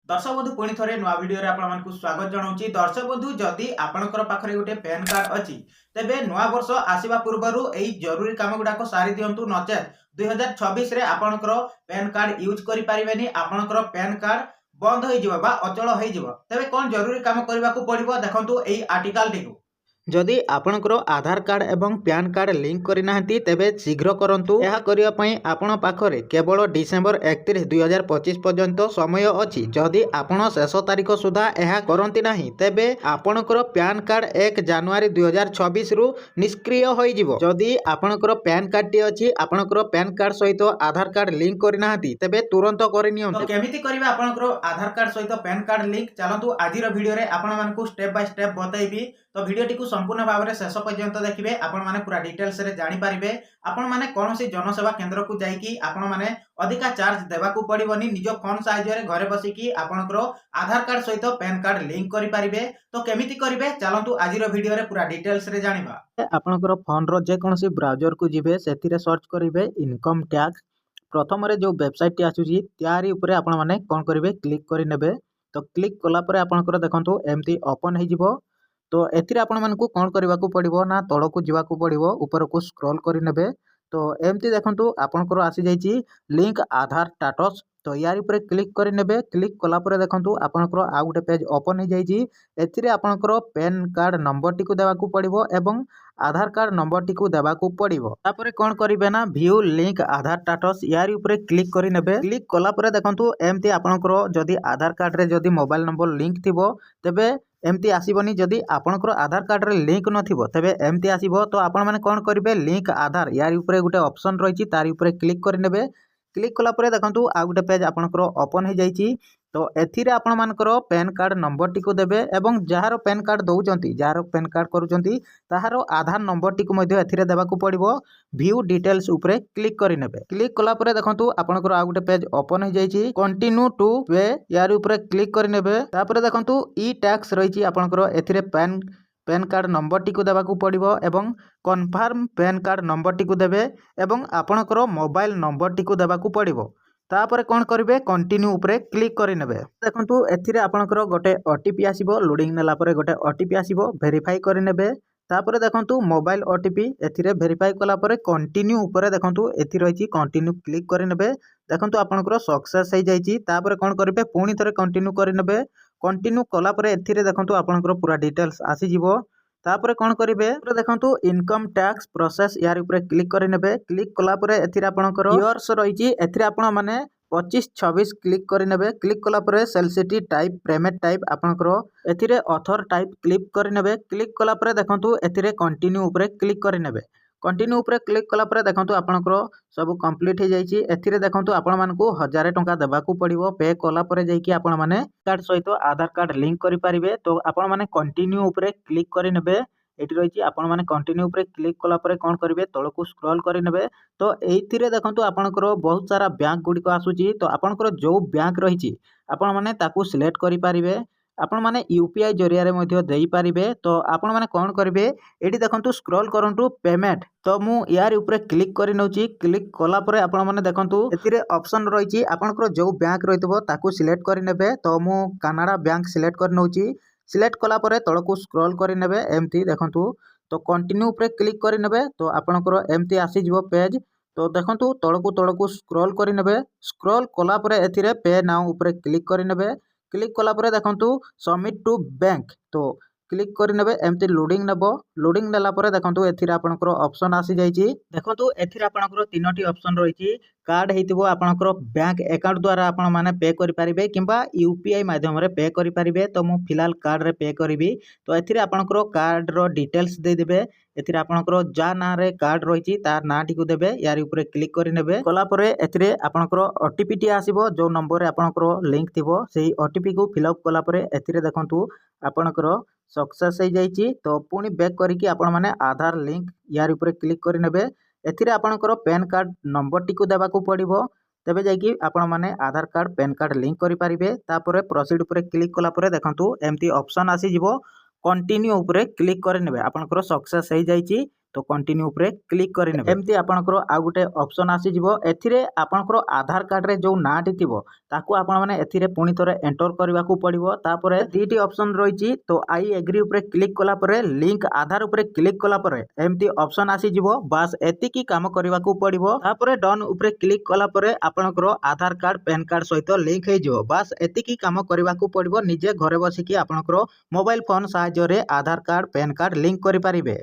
दर्शक बंधु पुणी थे नुआ भिडियो आपको स्वागत जनाऊँ। दर्शक बंधु जदि आपणकर पाखे गोटे पैन कार्ड अच्छी तेबे नुआ वर्ष आसवा पूर्व यही जरूरी कम गुड़ाक सारी दिंतु नचेत 2026 आपणकर पैन कार्ड यूज करें आपणकर पैन कार्ड बंद हो अचल हो तेबे कौन जरूरी कम करने को पड़ो देखो यही आर्टिकल टी जदि आपणकर आधार कार्ड एवं पैन कार्ड लिंक करना तेबे शीघ्र करंतु। यह करिया पई आपण पाखरे केवल डिसेंबर 31 2025 पर्यंत समय अछि। जदि आपण शेष तारीख सुधा यह करंती नाही तेबे आपणकर पैन कार्ड 1 जनवरी 2026 रु निष्क्रिय होई जिवो। जदि आपणकर पैन कार्ड टी अछि आपणकर पैन कार्ड सहित आधार कार्ड लिंक करना तेबे तुरंत करिनियंतु। तो केमिति करिवे आपणकर आधार कार्ड सहित पैन कार्ड लिंक चलंतु आजिर वीडियो रे आपण मानकु स्टेप बाय स्टेप बताइबी। तो वीडियोटी को संपूर्ण भाव में शेष पर्यंत देखिए आपण माने पूरा डिटेल्स रे जानि पारिबे। आपण माने कोनोसी जनसेवा केंद्र को जाइकी आपण माने अधिका चार्ज देबाकू पड़िबनी। निज फोन सहायता रे घरे बसिकी आपणकर आधार कार्ड सहित पैन कार्ड लिंक करि पारिबे। तो केमिति करिवे चलंतु आजिर वीडियो रे पूरा डिटेल्स रे जानिबा। आपणकर फोन रो जे कोनोसी ब्राउजर को जिवे सेतिरे सर्च करिवे इनकम टैक्स। प्रथम रे जो वेबसाइट टी आसुची त्यारी ऊपर आपण माने कोन करिवे क्लिक करि नेबे। तो क्लिक कला परे आपणकर देखंतु एमती ओपन हे जिवो। तो एथिरे आपण मानकु कोन करबाकू पड़िबो ना तळकू जिवाकू पड़िबो ऊपर को स्क्रॉल करि नेबे। तो एमती देखंतु आपणकर आसी जाईची लिंक आधार स्टेटस। तो यार ऊपर क्लिक करि नेबे। क्लिक कला परे देखंतु आपणकर आ गुटे पेज ओपन हे जाईची। एथिरे आपणकर पैन कार्ड नंबर टी को देबाकू पड़िबो एवं आधार कार्ड नंबर टी को देबाकू पड़िबो। तापरे कोन करिवे ना व्यू लिंक आधार स्टेटस यार ऊपर क्लिक करि नेबे। क्लिक कला परे देखंतु एमती आपणकर जदी आधार कार्ड रे जदी मोबाइल नंबर लिंक थिबो तेबे एमती आसीबनी। जदि आपणकर आधार कार्ड रे लिंक नथिबो तेबे एमती आसीबो। तो आपण माने कोन करिवे लिंक आधार यार ऊपर गुटे ऑप्शन रहिची तारी ऊपर क्लिक करि नेबे। क्लिक कला परे देखंतु आ गुटे पेज आपणकर ओपन हे जाईची। तो एथिरे आपण मानकर पैन कार्ड नंबर टी को देबे एवं जहार पैन कार्ड दउचंती जहार पैन कार्ड करूचंती ताहार आधार नंबर टी को मध्ये एथिरे देबाकू पड़िबो। व्यू डिटेल्स ऊपर क्लिक करि नेबे। क्लिक कला परे देखंतु आपणकर आ गुटे पेज ओपन हे जाईची। कंटिन्यू टू पे यार ऊपर क्लिक करि नेबे। तापरे देखंतु ई टैक्स रहिची आपणकर एथिरे पैन कार्ड नंबर टी को देबाकू पड़िबो एवं confirm pan card number T को देबे एवं आपणकर मोबाइल नंबर टी को देबाकू पड़िबो। तापर कोन करिवे कंटिन्यू ऊपर क्लिक करि नेबे। देखंतु एथिरे आपणकर गोटे ओटीपी आसीबो। लोडिंग नेला परे गोटे ओटीपी आसीबो वेरीफाई करि नेबे। तापर देखंतु मोबाइल ओटीपी एथिरे वेरीफाई कला परे कंटिन्यू ऊपर देखंतु एथि रहिची कंटिन्यू क्लिक करि नेबे। देखंतु आपणकर सक्सेस हे जाईची। तापर कोन करिवे पुणी थरे कंटिन्यू करि नेबे। कंटिन्यू कला परे एथिरे देखंतु आपणकर पूरा डिटेल्स आसी जिवो। तापर कोन करिवे देखंतु इनकम टैक्स प्रोसेस यार ऊपर क्लिक करि नेबे। क्लिक कला परे एथिरे आपणकर इयर्स रहिची एथिरे आपण माने 25-26 क्लिक करि नेबे। क्लिक कला परे सेल सिटी टाइप पेमेंट टाइप आपणकर एथिरे ऑथर टाइप क्लिक करि नेबे। क्लिक कला परे देखंतु एथिरे कंटिन्यू ऊपर क्लिक करि नेबे। कंटिन्यू ऊपर क्लिक कला परे देखंतु आपणकर सब कंप्लीट हे जाईची। एथिरे देखंतु आपण मानकु 1000 टंका देबाकू पड़िबो। पे कला परे जाईकी आपण माने कार्ड सहित आधार कार्ड लिंक करि पारिबे। तो आपण माने कंटिन्यू ऊपर क्लिक करि नेबे। एठी रहिची आपण माने कंटिन्यू ऊपर क्लिक कला परे कोन करिवे तळकू स्क्रॉल करि नेबे। तो एथिरे देखंतु आपणकर बहुत सारा बैंक गुडी को आसुची। तो आपणकर जो बैंक रहिची आपण माने ताकू सिलेक्ट करि पारिबे। आपण माने यूपीआई जरिया रे मध्ये देई पारिबे। तो आपण माने कोन करिवे एठी देखंतु स्क्रॉल करंतु पेमेंट। तो मु यार ऊपर क्लिक करि नउची। क्लिक कला परे आपण माने देखंतु एथिरे ऑप्शन रहिची आपणकर जो बैंक रहितबो ताकू सिलेक्ट करि नेबे। तो मु कनाडा बैंक सिलेक्ट करि नउची। सिलेक्ट कला परे तळकू स्क्रॉल करि नेबे एमती देखंतु। तो कंटिन्यू ऊपर क्लिक करि नेबे। तो आपणकर एमती आसी जिवो पेज। तो देखंतु तळकू स्क्रॉल करि नेबे। स्क्रॉल कला परे एथिरे पे नाउ ऊपर क्लिक करि नेबे। क्लिक कला परे देखंतु सबमिट टू बैंक। तो क्लिक करि नेबे एमती लोडिंग नेबो। लोडिंग नेला परे देखंतु एथिरे आपणकर ऑप्शन आसी जाईची। देखंतु एथिरे आपणकर तीनोटी ऑप्शन रहिची। कार्ड हेतिबो आपणकर बैंक अकाउंट द्वारा आपण माने पे करि पारिबे किंबा यूपीआई माध्यम रे पे करि पारिबे। तो मु फिलहाल कार्ड रे पे करिवि। तो एथिरे आपणकर कार्ड रो डिटेल्स दे देबे। एथिरे आपणकर जा ना रे कार्ड रहिची तार नाटी को देबे। यार ऊपर क्लिक करि नेबे। कला परे एथिरे आपणकर ओटीपी टी आसीबो। जो नंबर रे आपणकर लिंक थिबो सेही ओटीपी को फिल अप कला परे एथिरे देखंतु आपणकर सक्सेस हे जाईची। तो पुणी बैक करिकी आपण माने आधार लिंक यार ऊपर क्लिक करि नेबे। एथिरे आपणकर पैन कार्ड नंबर टी को देबाकू पड़िबो। तेबे जाईकी आपण माने आधार कार्ड पैन कार्ड लिंक करि पारिबे। तापरे प्रोसीड ऊपर क्लिक कला परे देखंतु एमती ऑप्शन आसी जिवो। कंटिन्यू ऊपर क्लिक करि नेबे। आपणकर सक्सेस हे जाईची। तो कंटिन्यू उपरे क्लिक करेंगे। एमती आपनकर आ गोटे ऑप्शन आसीजिवो एथिरे आपनकर आधार कार्ड रे जो नाटी थिवो ताकू आपण माने एथिरे पुणी थरे एंटर करबा को पड़िवो। तापरे दीटी ऑप्शन रहिछि तो आई एग्री उपरे क्लिक कला परे लिंक आधार उपरे क्लिक कला परे एमती ऑप्शन आसीजिवो। बास एतिकी काम करबा को पड़िवो। तापरे डन उपरे क्लिक कला परे आपनकर आधार कार्ड पैन कार्ड सहित लिंक हे जिवो। बास एतिकी काम करबा को पड़िवो। निजे घरे बसिकी आपनकर मोबाइल फोन सहायता रे आधार कार्ड पैन कार्ड लिंक करि परिबे।